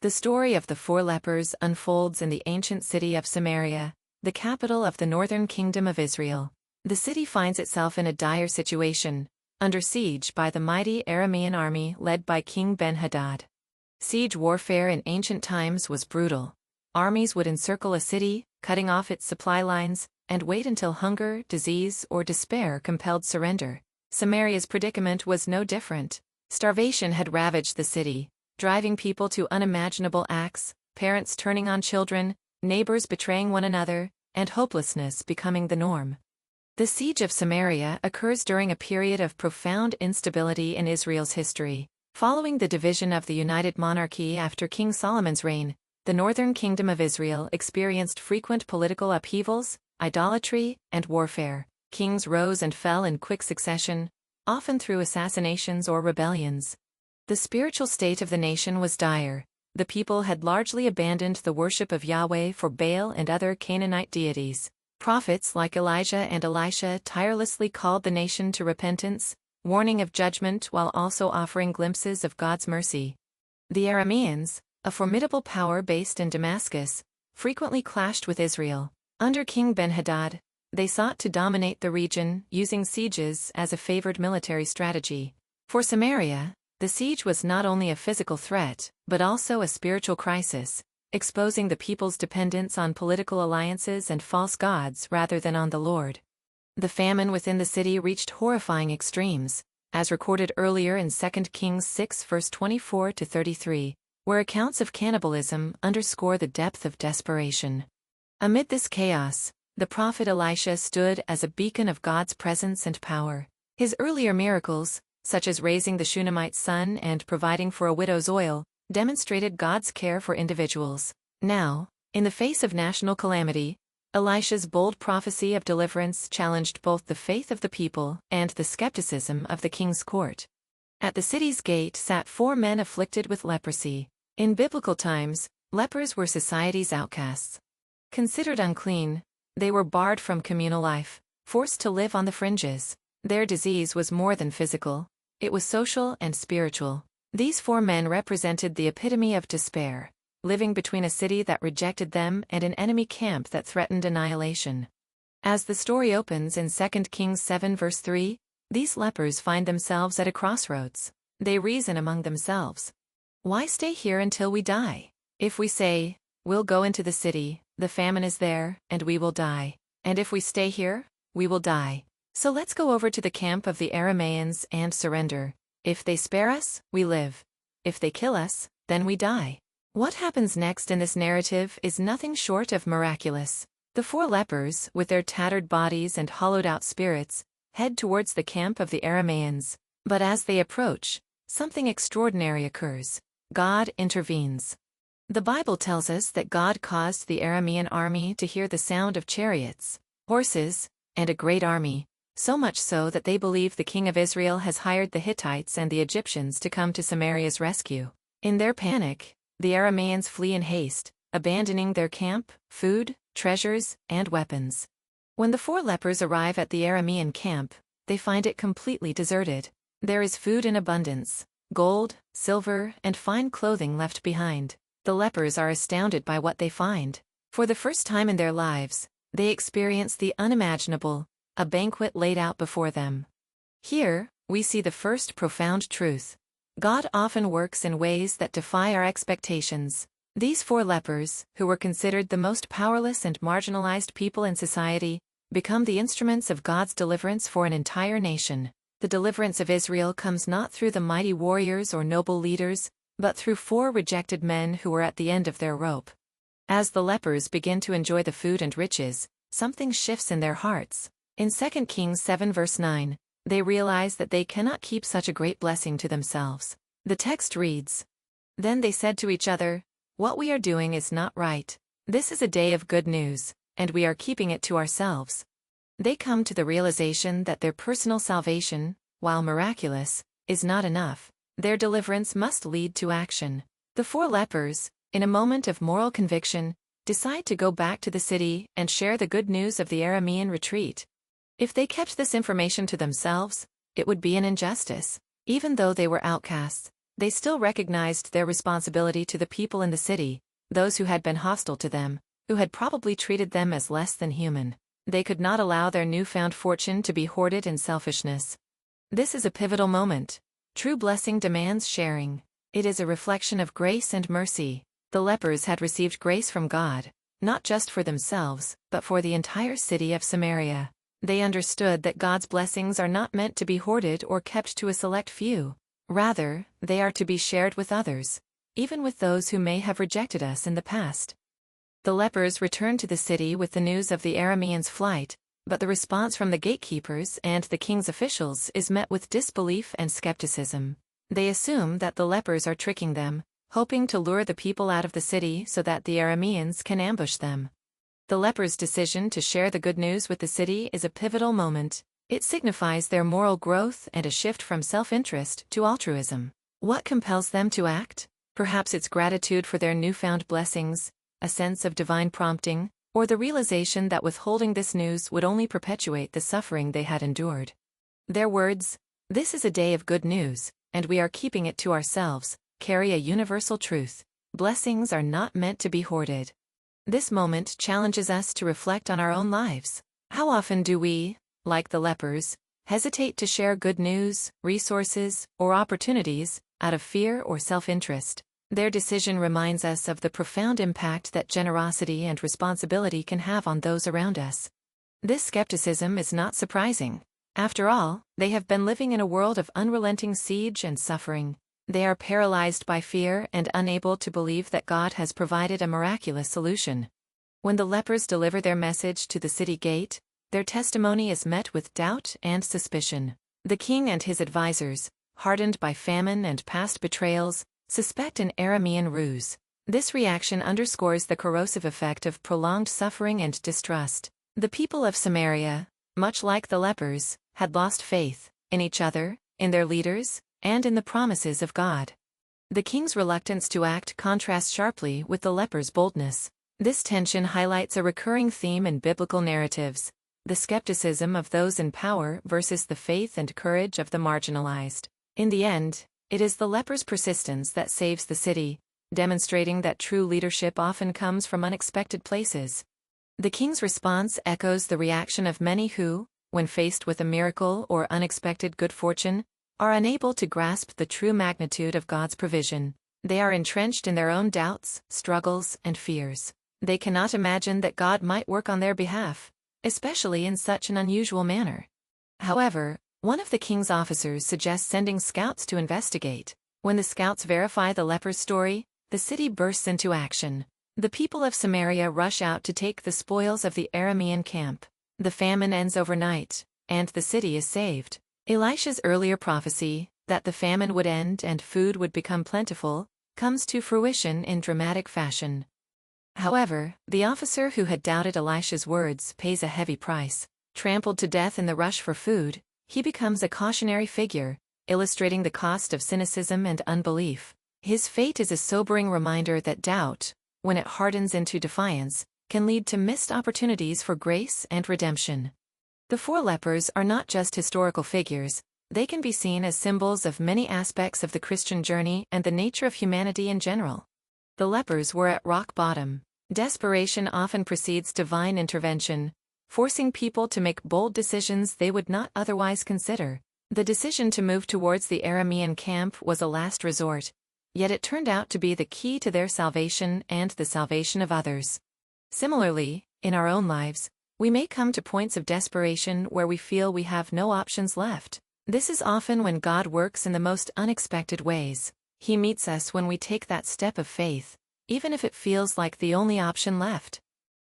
The story of the four lepers unfolds in the ancient city of Samaria, the capital of the northern kingdom of Israel. The city finds itself in a dire situation, under siege by the mighty Aramean army led by King Ben-Hadad. Siege warfare in ancient times was brutal. Armies would encircle a city, cutting off its supply lines, and wait until hunger, disease, or despair compelled surrender. Samaria's predicament was no different. Starvation had ravaged the city, driving people to unimaginable acts, parents turning on children, neighbors betraying one another, and hopelessness becoming the norm. The siege of Samaria occurs during a period of profound instability in Israel's history. Following the division of the United Monarchy after King Solomon's reign, the northern kingdom of Israel experienced frequent political upheavals, idolatry, and warfare. Kings rose and fell in quick succession, often through assassinations or rebellions. The spiritual state of the nation was dire. The people had largely abandoned the worship of Yahweh for Baal and other Canaanite deities. Prophets like Elijah and Elisha tirelessly called the nation to repentance, warning of judgment while also offering glimpses of God's mercy. The Arameans, a formidable power based in Damascus, frequently clashed with Israel. Under King Ben-Hadad, they sought to dominate the region using sieges as a favored military strategy. For Samaria, the siege was not only a physical threat, but also a spiritual crisis, exposing the people's dependence on political alliances and false gods rather than on the Lord. The famine within the city reached horrifying extremes, as recorded earlier in 2 Kings 6 verse 24-33, where accounts of cannibalism underscore the depth of desperation. Amid this chaos, the prophet Elisha stood as a beacon of God's presence and power. His earlier miracles, such as raising the Shunammite's son and providing for a widow's oil, demonstrated God's care for individuals. Now, in the face of national calamity, Elisha's bold prophecy of deliverance challenged both the faith of the people and the skepticism of the king's court. At the city's gate sat 4 men afflicted with leprosy. In biblical times, lepers were society's outcasts. Considered unclean, they were barred from communal life, forced to live on the fringes. Their disease was more than physical, it was social and spiritual. These 4 men represented the epitome of despair, living between a city that rejected them and an enemy camp that threatened annihilation. As the story opens in 2 Kings 7 verse 3, these lepers find themselves at a crossroads. They reason among themselves. Why stay here until we die? If we say, we'll go into the city, the famine is there, and we will die. And if we stay here, we will die. So let's go over to the camp of the Arameans and surrender. If they spare us, we live. If they kill us, then we die. What happens next in this narrative is nothing short of miraculous. The 4 lepers, with their tattered bodies and hollowed-out spirits, head towards the camp of the Arameans. But as they approach, something extraordinary occurs. God intervenes. The Bible tells us that God caused the Aramean army to hear the sound of chariots, horses, and a great army, so much so that they believe the king of Israel has hired the Hittites and the Egyptians to come to Samaria's rescue. In their panic, the Arameans flee in haste, abandoning their camp, food, treasures, and weapons. When the 4 lepers arrive at the Aramean camp, they find it completely deserted. There is food in abundance, gold, silver, and fine clothing left behind. The lepers are astounded by what they find. For the first time in their lives, they experience the unimaginable, a banquet laid out before them. Here, we see the first profound truth. God often works in ways that defy our expectations. These 4 lepers, who were considered the most powerless and marginalized people in society, become the instruments of God's deliverance for an entire nation. The deliverance of Israel comes not through the mighty warriors or noble leaders, but through 4 rejected men who were at the end of their rope. As the lepers begin to enjoy the food and riches, something shifts in their hearts. In 2 Kings 7 verse 9, they realize that they cannot keep such a great blessing to themselves. The text reads, "Then they said to each other, 'What we are doing is not right. This is a day of good news, and we are keeping it to ourselves.'" They come to the realization that their personal salvation, while miraculous, is not enough. Their deliverance must lead to action. The 4 lepers, in a moment of moral conviction, decide to go back to the city and share the good news of the Aramean retreat. If they kept this information to themselves, it would be an injustice. Even though they were outcasts, They still recognized their responsibility to the people in the city, those who had been hostile to them, who had probably treated them as less than human. They could not allow their newfound fortune to be hoarded in selfishness. This is a pivotal moment. True blessing demands sharing. It is a reflection of grace and mercy. The lepers had received grace from God, not just for themselves, but for the entire city of Samaria. They understood that God's blessings are not meant to be hoarded or kept to a select few. Rather, they are to be shared with others, even with those who may have rejected us in the past. The lepers returned to the city with the news of the Arameans' flight, but the response from the gatekeepers and the king's officials is met with disbelief and skepticism. They assume that the lepers are tricking them, hoping to lure the people out of the city so that the Arameans can ambush them. The lepers' decision to share the good news with the city is a pivotal moment. It signifies their moral growth and a shift from self-interest to altruism. What compels them to act? Perhaps it's gratitude for their newfound blessings, a sense of divine prompting, or the realization that withholding this news would only perpetuate the suffering they had endured. Their words, "This is a day of good news, and we are keeping it to ourselves," carry a universal truth. Blessings are not meant to be hoarded. This moment challenges us to reflect on our own lives. How often do we, like the lepers, hesitate to share good news, resources, or opportunities out of fear or self-interest? Their decision reminds us of the profound impact that generosity and responsibility can have on those around us. This skepticism is not surprising. After all, they have been living in a world of unrelenting siege and suffering. They are paralyzed by fear and unable to believe that God has provided a miraculous solution. When the lepers deliver their message to the city gate, their testimony is met with doubt and suspicion. The king and his advisors, hardened by famine and past betrayals, suspect an Aramean ruse. This reaction underscores the corrosive effect of prolonged suffering and distrust. The people of Samaria, much like the lepers, had lost faith in each other, in their leaders, and in the promises of God. The king's reluctance to act contrasts sharply with the lepers' boldness. This tension highlights a recurring theme in biblical narratives: the skepticism of those in power versus the faith and courage of the marginalized. In the end, it is the lepers' persistence that saves the city, demonstrating that true leadership often comes from unexpected places. The king's response echoes the reaction of many who, when faced with a miracle or unexpected good fortune, are unable to grasp the true magnitude of God's provision. They are entrenched in their own doubts, struggles, and fears. They cannot imagine that God might work on their behalf, especially in such an unusual manner. However, one of the king's officers suggests sending scouts to investigate. When the scouts verify the leper's story, the city bursts into action. The people of Samaria rush out to take the spoils of the Aramean camp. The famine ends overnight, and the city is saved. Elisha's earlier prophecy, that the famine would end and food would become plentiful, comes to fruition in dramatic fashion. However, the officer who had doubted Elisha's words pays a heavy price. Trampled to death in the rush for food, he becomes a cautionary figure, illustrating the cost of cynicism and unbelief. His fate is a sobering reminder that doubt, when it hardens into defiance, can lead to missed opportunities for grace and redemption. The four lepers are not just historical figures, they can be seen as symbols of many aspects of the Christian journey and the nature of humanity in general. The lepers were at rock bottom. Desperation often precedes divine intervention, forcing people to make bold decisions they would not otherwise consider. The decision to move towards the Aramean camp was a last resort, yet it turned out to be the key to their salvation and the salvation of others. Similarly, in our own lives, we may come to points of desperation where we feel we have no options left. This is often when God works in the most unexpected ways. He meets us when we take that step of faith, even if it feels like the only option left.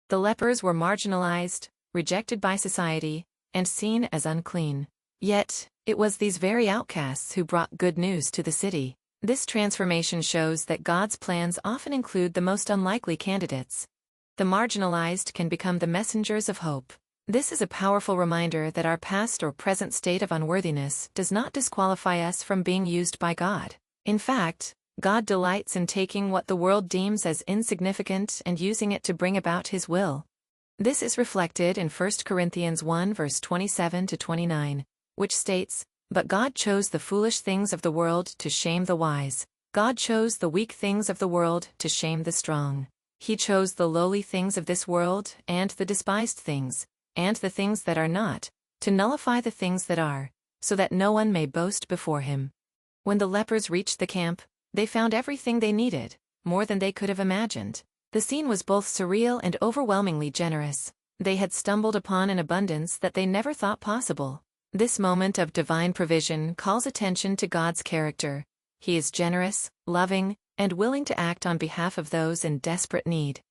The lepers were marginalized, rejected by society, and seen as unclean. Yet, it was these very outcasts who brought good news to the city. This transformation shows that God's plans often include the most unlikely candidates. The marginalized can become the messengers of hope. This is a powerful reminder that our past or present state of unworthiness does not disqualify us from being used by God. In fact, God delights in taking what the world deems as insignificant and using it to bring about His will. This is reflected in 1 Corinthians 1 verse 27-29, which states, But God chose the foolish things of the world to shame the wise. God chose the weak things of the world to shame the strong. He chose the lowly things of this world, and the despised things, and the things that are not, to nullify the things that are, so that no one may boast before him. When the lepers reached the camp, they found everything they needed, more than they could have imagined. The scene was both surreal and overwhelmingly generous. They had stumbled upon an abundance that they never thought possible. This moment of divine provision calls attention to God's character. He is generous, loving, and willing to act on behalf of those in desperate need.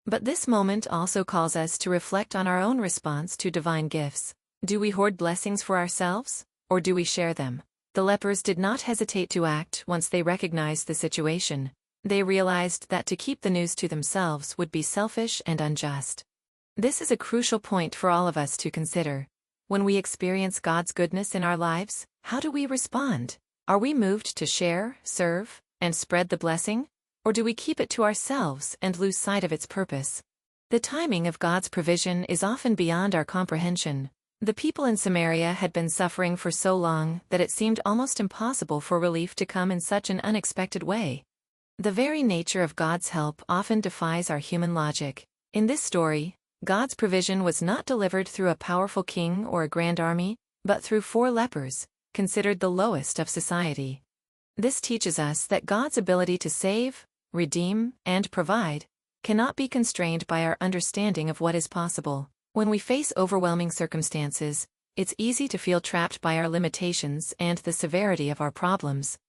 But this moment also calls us to reflect on our own response to divine gifts. Do we hoard blessings for ourselves, or do we share them? The lepers did not hesitate to act once they recognized the situation. They realized that to keep the news to themselves would be selfish and unjust. This is a crucial point for all of us to consider. When we experience God's goodness in our lives, how do we respond? Are we moved to share, serve, and spread the blessing? Or do we keep it to ourselves and lose sight of its purpose? The timing of God's provision is often beyond our comprehension. The people in Samaria had been suffering for so long that it seemed almost impossible for relief to come in such an unexpected way. The very nature of God's help often defies our human logic. In this story, God's provision was not delivered through a powerful king or a grand army, but through 4 lepers, considered the lowest of society. This teaches us that God's ability to save, redeem, and provide cannot be constrained by our understanding of what is possible. When we face overwhelming circumstances, it's easy to feel trapped by our limitations and the severity of our problems.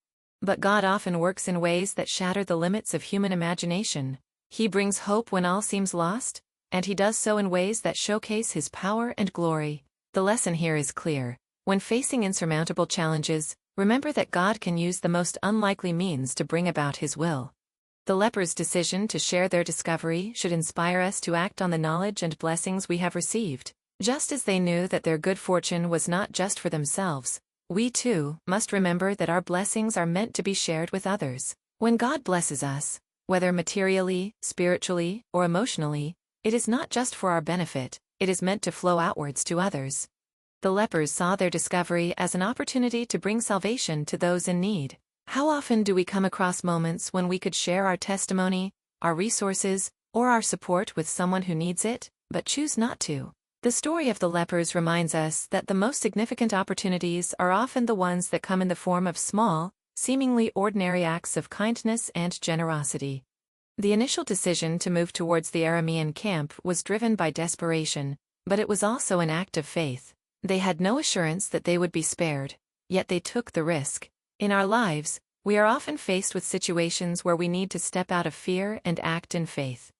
But God often works in ways that shatter the limits of human imagination. He brings hope when all seems lost, and He does so in ways that showcase His power and glory. The lesson here is clear. When facing insurmountable challenges, remember that God can use the most unlikely means to bring about His will. The lepers' decision to share their discovery should inspire us to act on the knowledge and blessings we have received. Just as they knew that their good fortune was not just for themselves, we too must remember that our blessings are meant to be shared with others. When God blesses us, whether materially, spiritually, or emotionally, it is not just for our benefit, it is meant to flow outwards to others. The lepers saw their discovery as an opportunity to bring salvation to those in need. How often do we come across moments when we could share our testimony, our resources, or our support with someone who needs it, but choose not to? The story of the lepers reminds us that the most significant opportunities are often the ones that come in the form of small, seemingly ordinary acts of kindness and generosity. The initial decision to move towards the Aramean camp was driven by desperation, but it was also an act of faith. They had no assurance that they would be spared, yet they took the risk. In our lives, we are often faced with situations where we need to step out of fear and act in faith.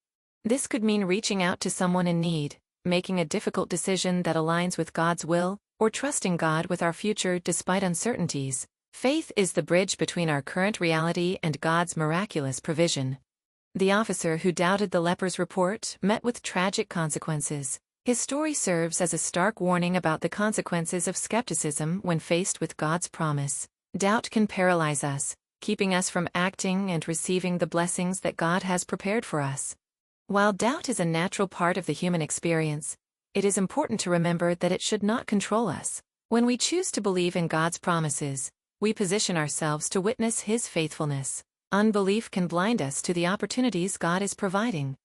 This could mean reaching out to someone in need, making a difficult decision that aligns with God's will, or trusting God with our future despite uncertainties. Faith is the bridge between our current reality and God's miraculous provision. The officer who doubted the lepers' report met with tragic consequences. His story serves as a stark warning about the consequences of skepticism when faced with God's promise. Doubt can paralyze us, keeping us from acting and receiving the blessings that God has prepared for us. While doubt is a natural part of the human experience, it is important to remember that it should not control us. When we choose to believe in God's promises, we position ourselves to witness His faithfulness. Unbelief can blind us to the opportunities God is providing.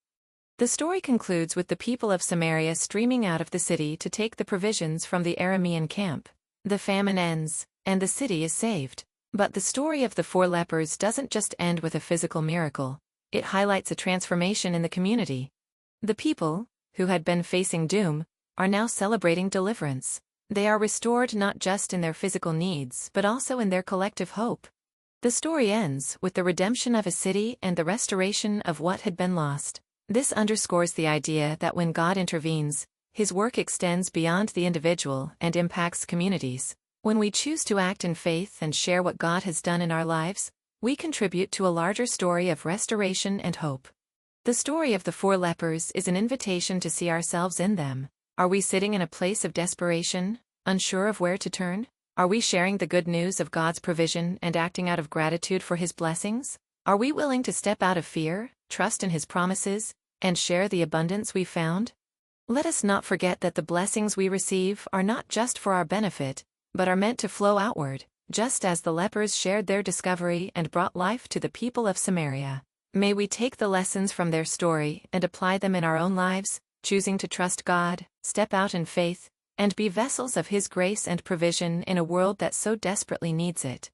The story concludes with the people of Samaria streaming out of the city to take the provisions from the Aramean camp. The famine ends, and the city is saved. But the story of the 4 lepers doesn't just end with a physical miracle. It highlights a transformation in the community. The people, who had been facing doom, are now celebrating deliverance. They are restored not just in their physical needs but also in their collective hope. The story ends with the redemption of a city and the restoration of what had been lost. This underscores the idea that when God intervenes, His work extends beyond the individual and impacts communities. When we choose to act in faith and share what God has done in our lives, we contribute to a larger story of restoration and hope. The story of the 4 lepers is an invitation to see ourselves in them. Are we sitting in a place of desperation, unsure of where to turn? Are we sharing the good news of God's provision and acting out of gratitude for His blessings? Are we willing to step out of fear, trust in His promises, and share the abundance we found? Let us not forget that the blessings we receive are not just for our benefit, but are meant to flow outward, just as the lepers shared their discovery and brought life to the people of Samaria. May we take the lessons from their story and apply them in our own lives, choosing to trust God, step out in faith, and be vessels of His grace and provision in a world that so desperately needs it.